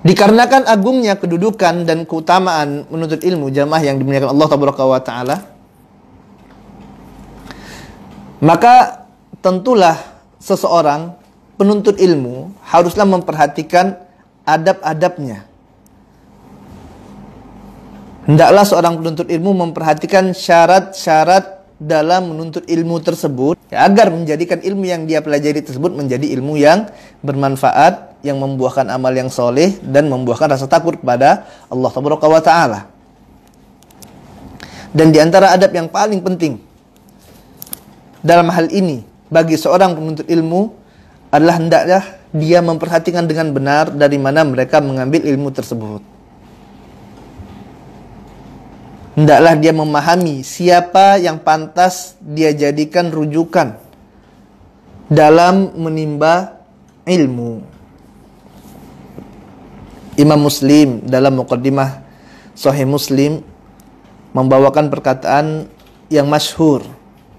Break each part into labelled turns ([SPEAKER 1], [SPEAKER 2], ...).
[SPEAKER 1] Dikarenakan agungnya kedudukan dan keutamaan menuntut ilmu, jamaah yang dimuliakan Allah Taala, maka tentulah seseorang penuntut ilmu haruslah memperhatikan adab-adabnya. Hendaklah seorang penuntut ilmu memperhatikan syarat-syarat dalam menuntut ilmu tersebut, ya, agar menjadikan ilmu yang dia pelajari tersebut menjadi ilmu yang bermanfaat, yang membuahkan amal yang soleh dan membuahkan rasa takut kepada Allah Taala. Dan di antara adab yang paling penting dalam hal ini bagi seorang penuntut ilmu adalah hendaklah dia memperhatikan dengan benar dari mana mereka mengambil ilmu tersebut. Hendaklah dia memahami siapa yang pantas dia jadikan rujukan dalam menimba ilmu. Imam Muslim dalam muqaddimah Sahih Muslim membawakan perkataan yang masyhur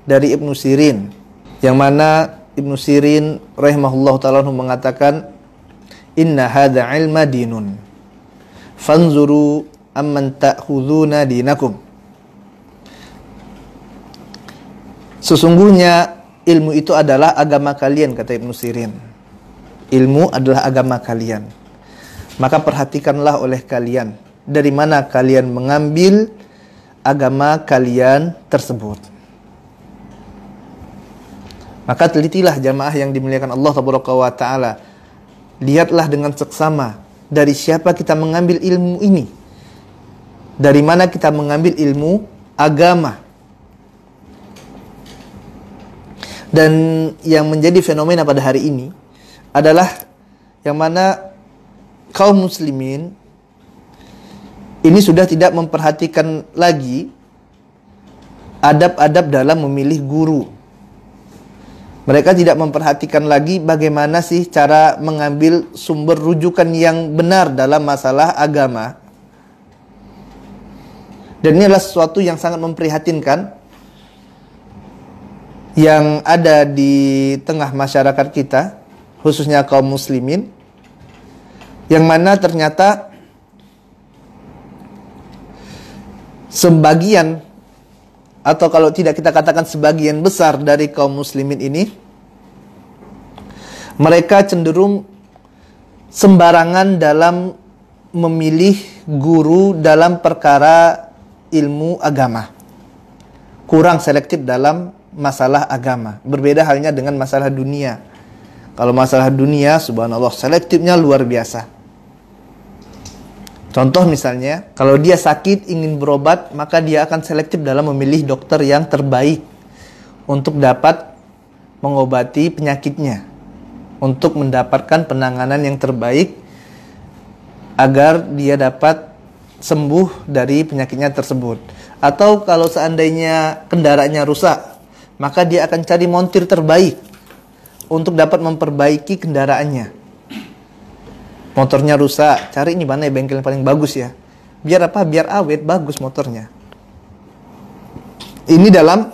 [SPEAKER 1] dari Ibnu Sirin, yang mana Ibnu Sirin rahimahullah ta'ala mengatakan, inna hadha ilma dinun fanzuru amman ta'khuduna dinakum. Sesungguhnya ilmu itu adalah agama kalian, kata Ibnu Sirin. Ilmu adalah agama kalian, maka perhatikanlah oleh kalian dari mana kalian mengambil agama kalian tersebut. Maka telitilah jamaah yang dimuliakan Allah Taala. Lihatlah dengan seksama dari siapa kita mengambil ilmu ini, dari mana kita mengambil ilmu agama. Dan yang menjadi fenomena pada hari ini adalah yang mana kaum muslimin ini sudah tidak memperhatikan lagi adab-adab dalam memilih guru. Mereka tidak memperhatikan lagi bagaimana sih cara mengambil sumber rujukan yang benar dalam masalah agama. Dan ini adalah sesuatu yang sangat memprihatinkan yang ada di tengah masyarakat kita, khususnya kaum muslimin, yang mana ternyata sebagian, atau kalau tidak kita katakan sebagian besar dari kaum muslimin ini, mereka cenderung sembarangan dalam memilih guru dalam perkara ilmu agama, kurang selektif dalam masalah agama. Berbeda halnya dengan masalah dunia. Kalau masalah dunia, subhanallah, selektifnya luar biasa. Contoh misalnya, kalau dia sakit ingin berobat, maka dia akan selektif dalam memilih dokter yang terbaik untuk dapat mengobati penyakitnya, untuk mendapatkan penanganan yang terbaik agar dia dapat sembuh dari penyakitnya tersebut. Atau kalau seandainya kendaraannya rusak, maka dia akan cari montir terbaik untuk dapat memperbaiki kendaraannya. Motornya rusak, cari ini mana bengkel yang paling bagus ya. Biar apa? Biar awet, bagus motornya. Ini dalam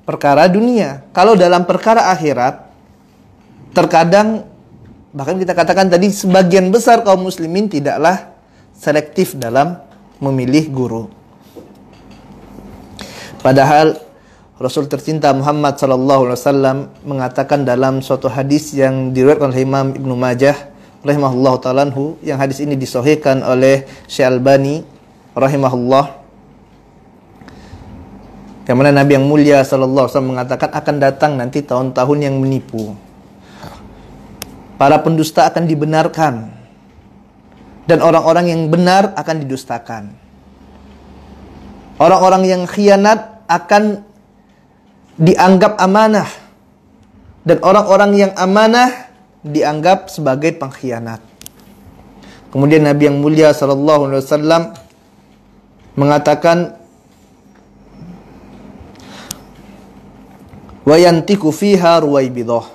[SPEAKER 1] perkara dunia. Kalau dalam perkara akhirat, terkadang bahkan kita katakan tadi, sebagian besar kaum muslimin tidaklah selektif dalam memilih guru. Padahal Rasul tercinta Muhammad SAW mengatakan dalam suatu hadis yang diriwayatkan oleh Imam Ibnu Majah rahimahullah ta'ala, yang hadis ini disahihkan oleh Syekh Albani rahimahullah, yang mana Nabi yang mulia SAW mengatakan akan datang nanti tahun-tahun yang menipu. Para pendusta akan dibenarkan dan orang-orang yang benar akan didustakan. Orang-orang yang khianat akan dianggap amanah, dan orang-orang yang amanah dianggap sebagai pengkhianat. Kemudian Nabi yang mulia SAW mengatakan, wa yantiku fiha ruwaibidah,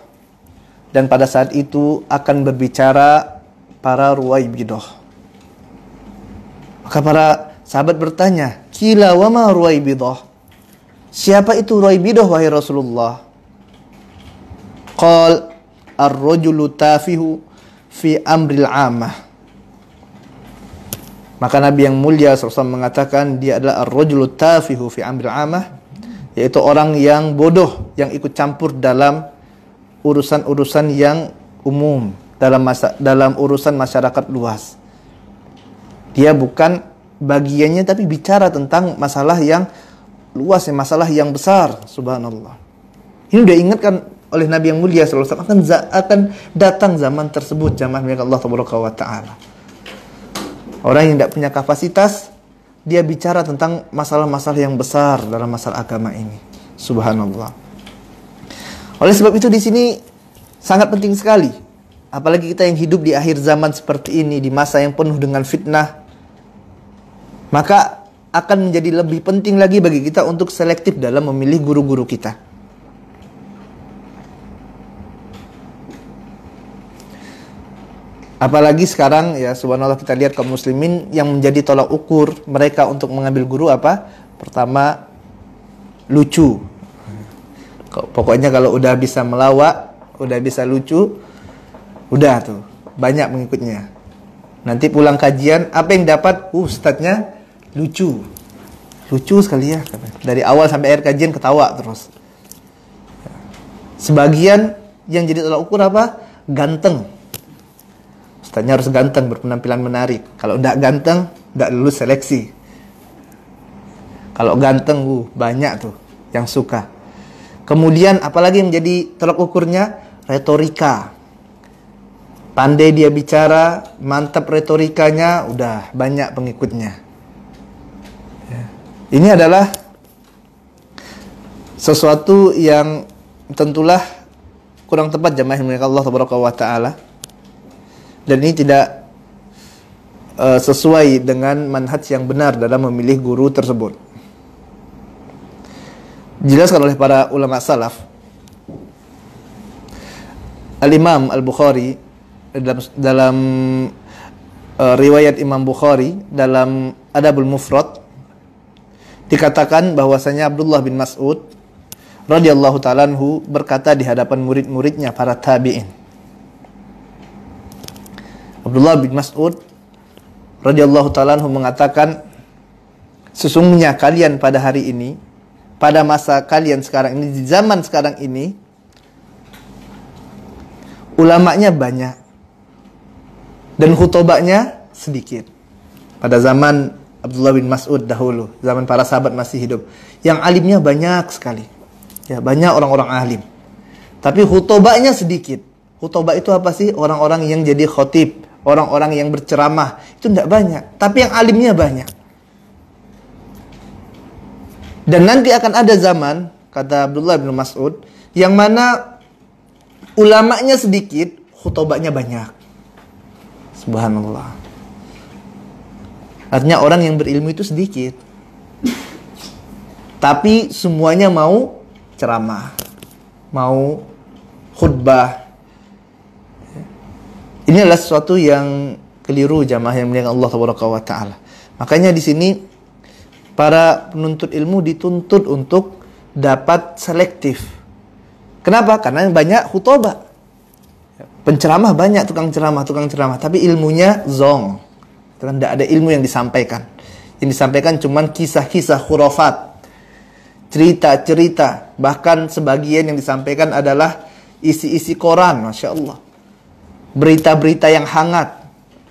[SPEAKER 1] dan pada saat itu akan berbicara para ruwaibidah. Maka para sahabat bertanya, qila wa ma ruwaibidah? Siapa itu ruwaibidah wahai Rasulullah? Qal ar-rajulu tafihu fi amril amah. Maka Nabi yang mulia SAW mengatakan dia adalah ar-rajulu tafihu fi amril amah, yaitu orang yang bodoh yang ikut campur dalam urusan-urusan yang umum, dalam urusan masyarakat luas. Dia bukan bagiannya tapi bicara tentang masalah yang luas, masalah yang besar. Subhanallah. Ini udah ingatkan oleh Nabi yang mulia SAW akan datang zaman tersebut, zaman milik Allah Taala. Orang yang tidak punya kapasitas, dia bicara tentang masalah-masalah yang besar dalam masalah agama ini. Subhanallah. Oleh sebab itu di sini sangat penting sekali, apalagi kita yang hidup di akhir zaman seperti ini, di masa yang penuh dengan fitnah, maka akan menjadi lebih penting lagi bagi kita untuk selektif dalam memilih guru-guru kita. Apalagi sekarang ya subhanallah, kita lihat kaum muslimin yang menjadi tolak ukur mereka untuk mengambil guru apa? Pertama, lucu. Pokoknya kalau udah bisa melawak, udah bisa lucu, udah tuh banyak pengikutnya. Nanti pulang kajian, apa yang dapat? Ustadznya lucu. Lucu sekali ya. Dari awal sampai akhir kajian ketawa terus. Sebagian yang jadi tolak ukur apa? Ganteng. Ustaznya harus ganteng, berpenampilan menarik. Kalau tidak ganteng, tidak lulus seleksi. Kalau ganteng, banyak tuh yang suka. Kemudian apalagi yang menjadi tolak ukurnya? Retorika. Pandai dia bicara, mantap retorikanya, udah banyak pengikutnya. Ini adalah sesuatu yang tentulah kurang tepat jamaah yang dimuliakan Allah Taala. Dan ini tidak sesuai dengan manhaj yang benar dalam memilih guru tersebut. Dijelaskan oleh para ulama salaf. Al-Imam Al-Bukhari dalam riwayat Imam Bukhari dalam Adabul Mufrad dikatakan bahwasanya Abdullah bin Mas'ud radhiyallahu ta'ala anhu berkata di hadapan murid-muridnya para tabi'in. Abdullah bin Mas'ud radhiyallahu ta'ala anhu mengatakan, sesungguhnya kalian pada hari ini, pada masa kalian sekarang ini, di zaman sekarang ini, ulamanya banyak dan khutobanya sedikit. Pada zaman Abdullah bin Mas'ud dahulu, zaman para sahabat masih hidup, yang alimnya banyak sekali. Ya, banyak orang-orang alim. Tapi khutobanya sedikit. Khutobah itu apa sih? Orang-orang yang jadi khotib, orang-orang yang berceramah, itu tidak banyak. Tapi yang alimnya banyak. Dan nanti akan ada zaman, kata Abdullah bin Mas'ud, yang mana ulamanya sedikit, khutobahnya banyak. Subhanallah. Artinya orang yang berilmu itu sedikit, tapi semuanya mau ceramah, mau khutbah. Ini adalah sesuatu yang keliru jamaah yang mulia Allah Taala. Makanya di sini para penuntut ilmu dituntut untuk dapat selektif. Kenapa? Karena banyak khutbah. Penceramah banyak, tukang ceramah, tapi ilmunya zong. Tidak ada ilmu yang disampaikan. Yang disampaikan cuma kisah-kisah khurafat, cerita-cerita. Bahkan sebagian yang disampaikan adalah isi-isi koran, Masya Allah. Berita-berita yang hangat.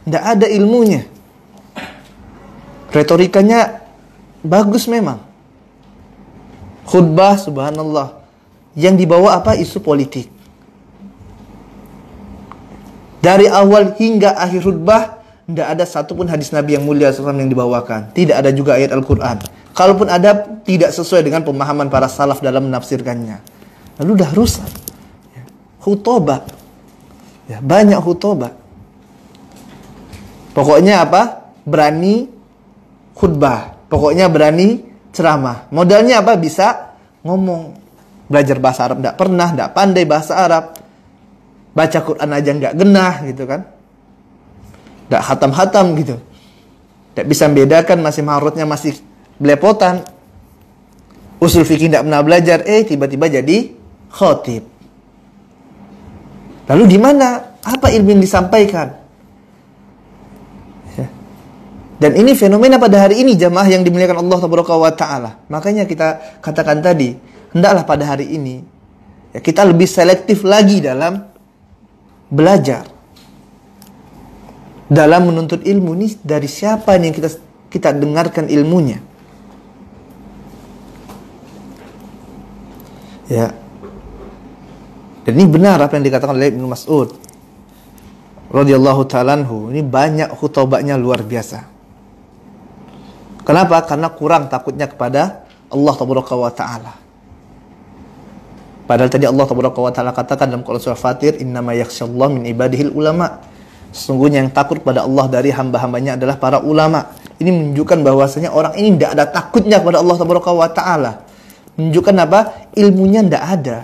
[SPEAKER 1] Tidak ada ilmunya. Retorikanya bagus memang. Khutbah, subhanallah. Yang dibawa apa? Isu politik. Dari awal hingga akhir khutbah, tidak ada satupun hadis Nabi yang mulia SAW yang dibawakan. Tidak ada juga ayat Al-Quran. Kalaupun ada, tidak sesuai dengan pemahaman para salaf dalam menafsirkannya. Lalu dah rusak. Khutbah. Ya, banyak khutbah. Pokoknya apa? Berani khutbah. Pokoknya berani ceramah. Modalnya apa? Bisa ngomong. Belajar bahasa Arab tidak pernah, tidak pandai bahasa Arab. Baca Quran aja nggak genah gitu kan. Nggak hatam-hatam gitu. Tidak bisa membedakan, masih mahrutnya masih belepotan. Usul fikih tidak pernah belajar, tiba-tiba jadi khotib. Lalu di mana? Apa ilmu yang disampaikan? Ya. Dan ini fenomena pada hari ini jamaah yang dimuliakan Allah Taala. Makanya kita katakan tadi, hendaklah pada hari ini ya, kita lebih selektif lagi dalam belajar, dalam menuntut ilmu. Ini dari siapa yang kita dengarkan ilmunya? Ya. Dan ini benar apa yang dikatakan oleh Ibnu Mas'ud radhiyallahu ta'ala anhu. Ini banyak khutbahnya luar biasa. Kenapa? Karena kurang takutnya kepada Allah Taala. Padahal tadi Allah Taala katakan dalam Quran surah Fatir, innama yakhshallahu min ibadihil ulama. Sesungguhnya yang takut pada Allah dari hamba-hambanya adalah para ulama. Ini menunjukkan bahwasanya orang ini tidak ada takutnya kepada Allah Taala. Menunjukkan apa? Ilmunya tidak ada.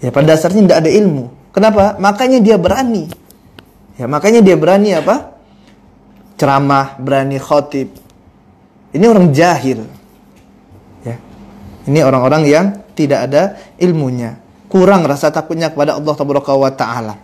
[SPEAKER 1] Ya, pada dasarnya tidak ada ilmu. Kenapa? Makanya dia berani. Ya, makanya dia berani apa? Ceramah, berani khotib. Ini orang jahil. Ya. Ini orang-orang yang tidak ada ilmunya. Kurang rasa takutnya kepada Allah Taala.